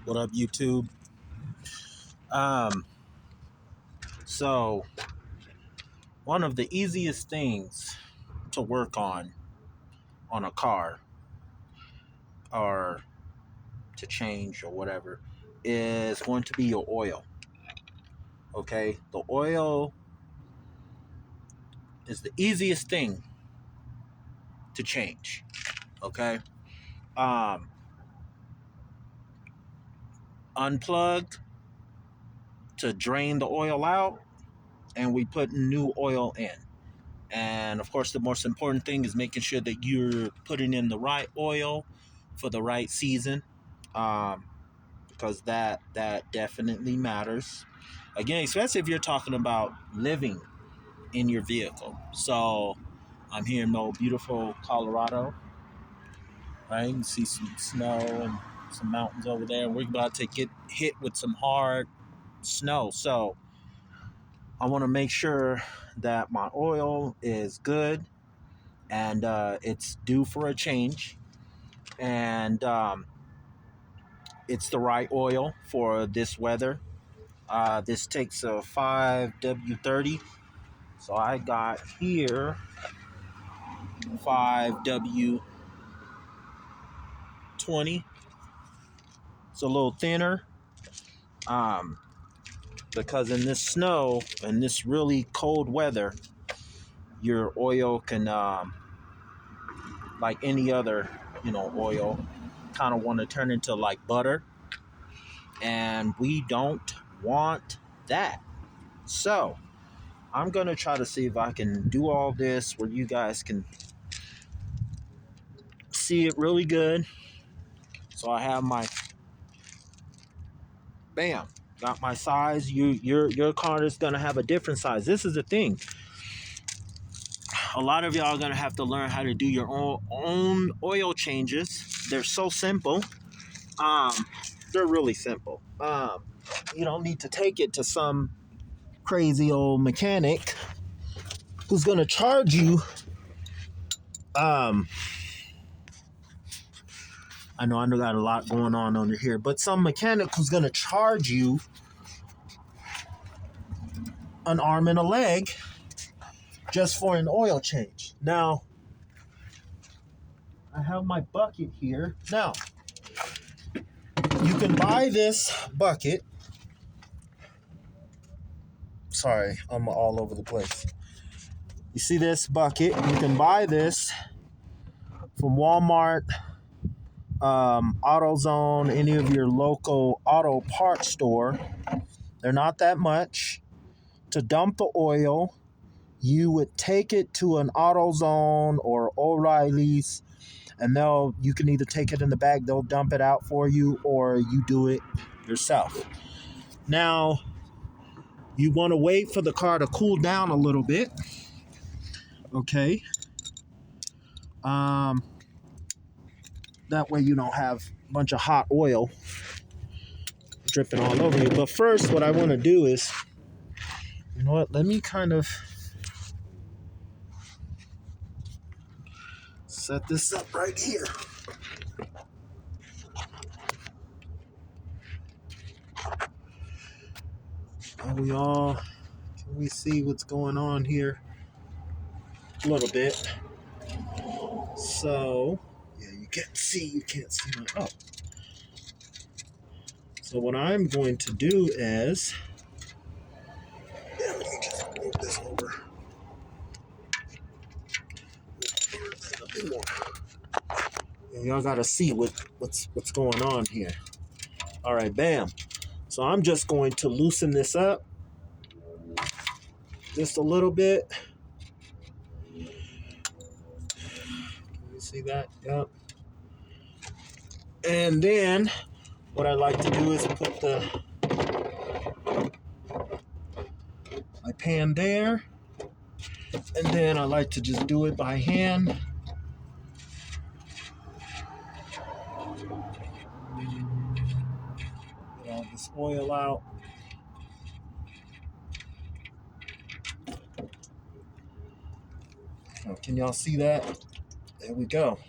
What up, YouTube? Um, so one of the easiest things to work on a car or to change or whatever is going to be your oil. Okay, the oil is the easiest thing to change. Okay, um, unplugged to drain the oil out, and we put new oil in. And of course, the most important thing is making sure that you're putting in the right oil for the right season, um, because that definitely matters. Again, especially if you're talking about living in your vehicle. So I'm here in beautiful Colorado, right? You can see some snow and some mountains over there. We're about to get hit with some hard snow. So I want to make sure that my oil is good and it's due for a change, and it's the right oil for this weather. This takes a 5W30, so I got here 5W20. It's a little thinner, um, because in this snow and this really cold weather, your oil can, like any other, oil, kind of want to turn into like butter, and we don't want that. So I'm gonna try to see if I can do all this where you guys can see it really good. So I have my bam, got my size. Your car is gonna have a different size. This is the thing. A lot of y'all are gonna have to learn how to do your own oil changes. They're so simple. Um, they're really simple. You don't need to take it to some crazy old mechanic who's gonna charge you. Um, I know I got a lot going on under here, but some mechanic who's gonna charge you an arm and a leg just for an oil change. Now, I have my bucket here. Now, you can buy this bucket. Sorry, I'm all over the place. You see this bucket? You can buy this from Walmart, AutoZone, any of your local auto parts store. They're not that much. To dump the oil, you would take it to an AutoZone or O'Reilly's, and you can either take it in the bag, they'll dump it out for you, or you do it yourself. Now, you want to wait for the car to cool down a little bit. Okay. That way you don't have a bunch of hot oil dripping all over you. But first, what I want to do is, you know what? Let me kind of set this up right here. Can we see what's going on here? A little bit. So, yeah, you can't see my, oh. So what I'm going to do is, let me just move this over. A bit more. Yeah, y'all gotta see what's going on here. All right, bam. So I'm just going to loosen this up just a little bit. Can you see that? Yep. And then what I like to do is put my pan there, and then I like to just do it by hand. Get all this oil out. Oh, can y'all see that? There we go.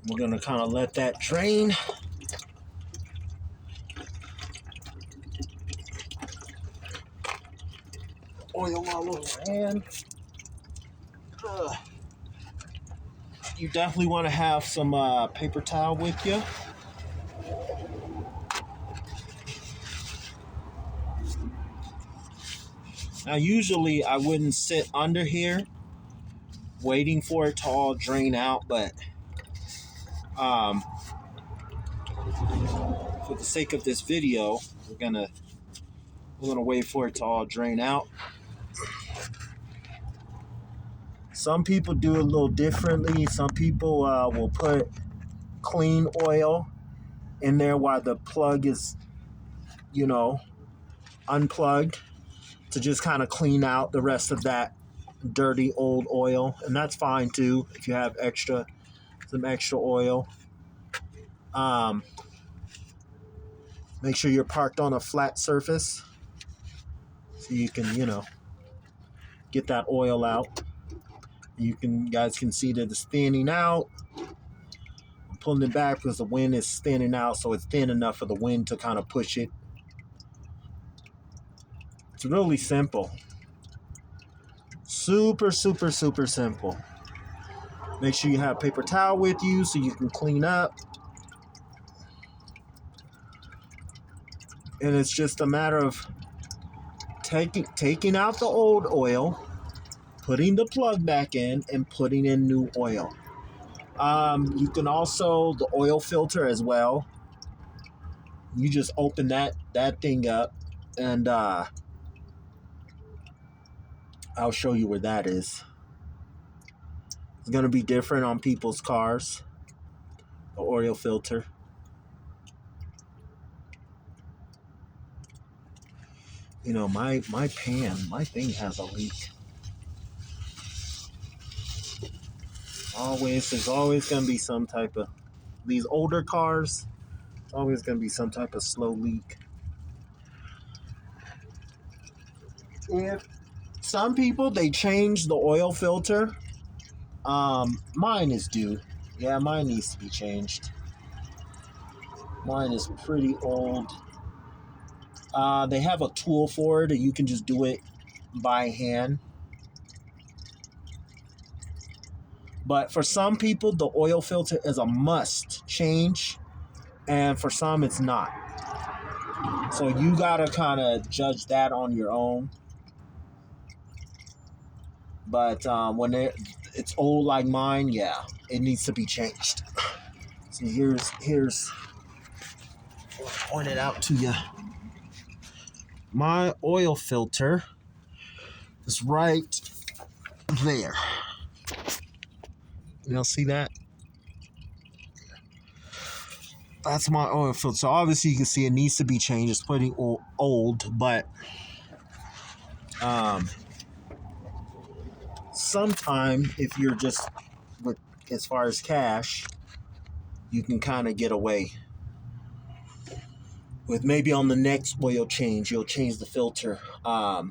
We're gonna kind of let that drain. Oil all over my hand. You definitely want to have some paper towel with you. Now, usually I wouldn't sit under here waiting for it to all drain out, but for the sake of this video, we're gonna wait for it to all drain out. Some people do it a little differently. Some people will put clean oil in there while the plug is, unplugged, to just kind of clean out the rest of that dirty old oil, and that's fine too if you have some extra oil. Make sure you're parked on a flat surface so you can get that oil out. You guys can see that it's thinning out. I'm pulling it back because the wind is thinning out, so it's thin enough for the wind to kind of push it. It's really simple. Super, super, super simple. Make sure you have paper towel with you so you can clean up. And it's just a matter of taking out the old oil, putting the plug back in, and putting in new oil. You can also, the oil filter as well. You just open that thing up, and I'll show you where that is. It's going to be different on people's cars, the oil filter. My thing has a leak. There's always going to be some type of, these older cars, it's always going to be some type of slow leak. If some people, they change the oil filter. Mine is due. Yeah, mine needs to be changed. Mine is pretty old. They have a tool for it, and you can just do it by hand. But for some people, the oil filter is a must change, and for some, it's not. So you gotta kind of judge that on your own. But when it's old like mine, yeah, it needs to be changed. So here's I'll point it out to you. My oil filter is right there. Y'all see that? That's my oil filter. So obviously you can see it needs to be changed. It's pretty old, but sometime if you're just with as far as cash, you can kind of get away with maybe on the next oil change, you'll change the filter. But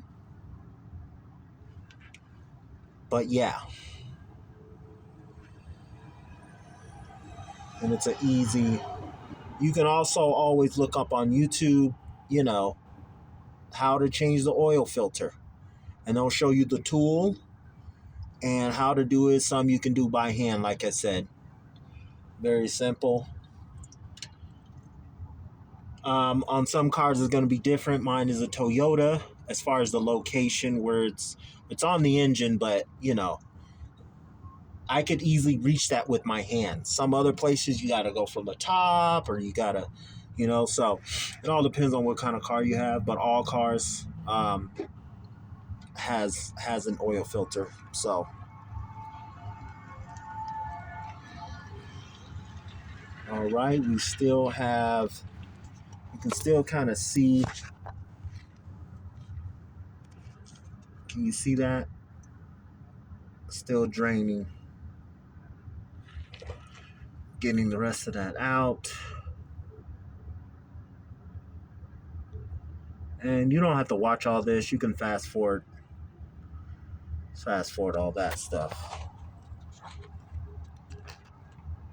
yeah. And it's an easy. You can also always look up on YouTube, how to change the oil filter. And they'll show you the tool and how to do it. Some you can do by hand, like I said. Very simple. On some cars, it's going to be different. Mine is a Toyota as far as the location where it's on the engine, but, I could easily reach that with my hand. Some other places you got to go from the top, or you got to, so it all depends on what kind of car you have, but all cars has an oil filter. So all right, we still have, you can still kind of see, can you see that? Still draining. Getting the rest of that out. And you don't have to watch all this. You can fast forward all that stuff.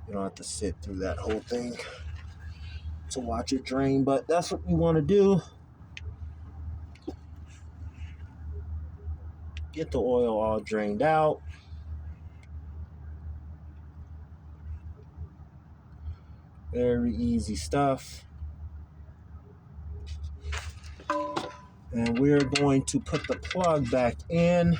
You don't have to sit through that whole thing to watch it drain, but that's what you want to do. Get the oil all drained out. Very easy stuff. And we're going to put the plug back in.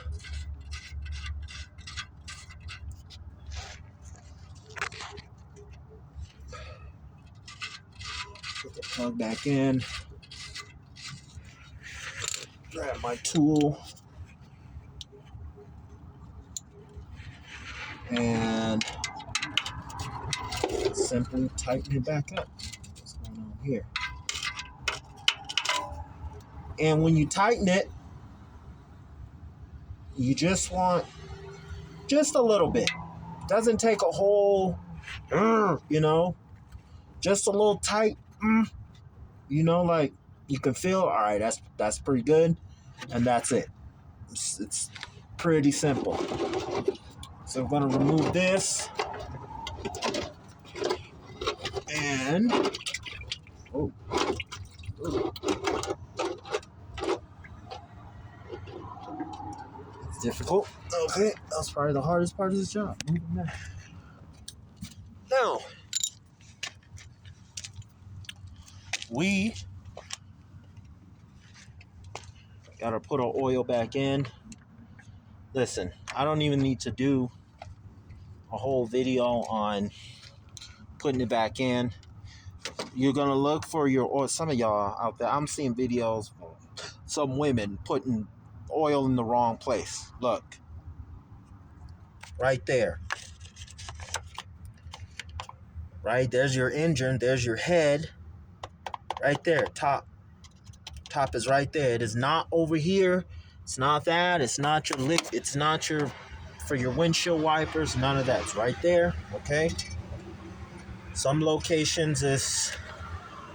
Put the plug back in. Grab my tool. And simply tighten it back up. What's going on here? And when you tighten it, you just want just a little bit. Doesn't take a whole, just a little tight, like you can feel, all right, that's pretty good. And that's it. It's pretty simple. So I'm going to remove this. And, it's difficult. Okay, that's probably the hardest part of this job. Now, we gotta put our oil back in. Listen, I don't even need to do a whole video on putting it back in. You're gonna look for your oil. Some of y'all out there, I'm seeing videos, some women putting oil in the wrong place. Look, right there. Right, there's your engine, there's your head. Right there, top is right there. It is not over here. It's not that. It's not your lip. It's not your for your windshield wipers. None of that. It's right there. Okay. Some locations is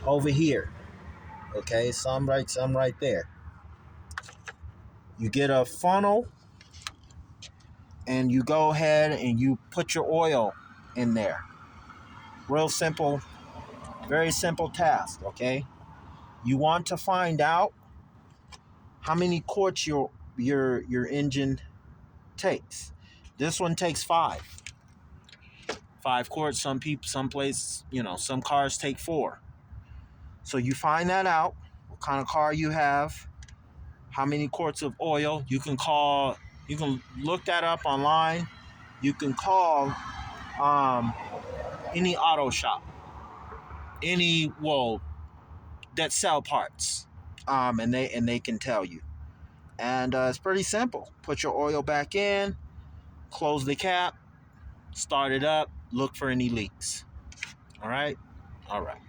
over here. Okay. Some right there. You get a funnel, and you go ahead and you put your oil in there. Real simple, very simple task. Okay. You want to find out how many quarts your engine takes. This one takes 5 quarts. Some places, some cars take 4. So you find that out, what kind of car you have, how many quarts of oil. You can look that up online. You can call any auto shop, that sell parts, and they can tell you. And it's pretty simple. Put your oil back in, close the cap, start it up, look for any leaks. All right? All right.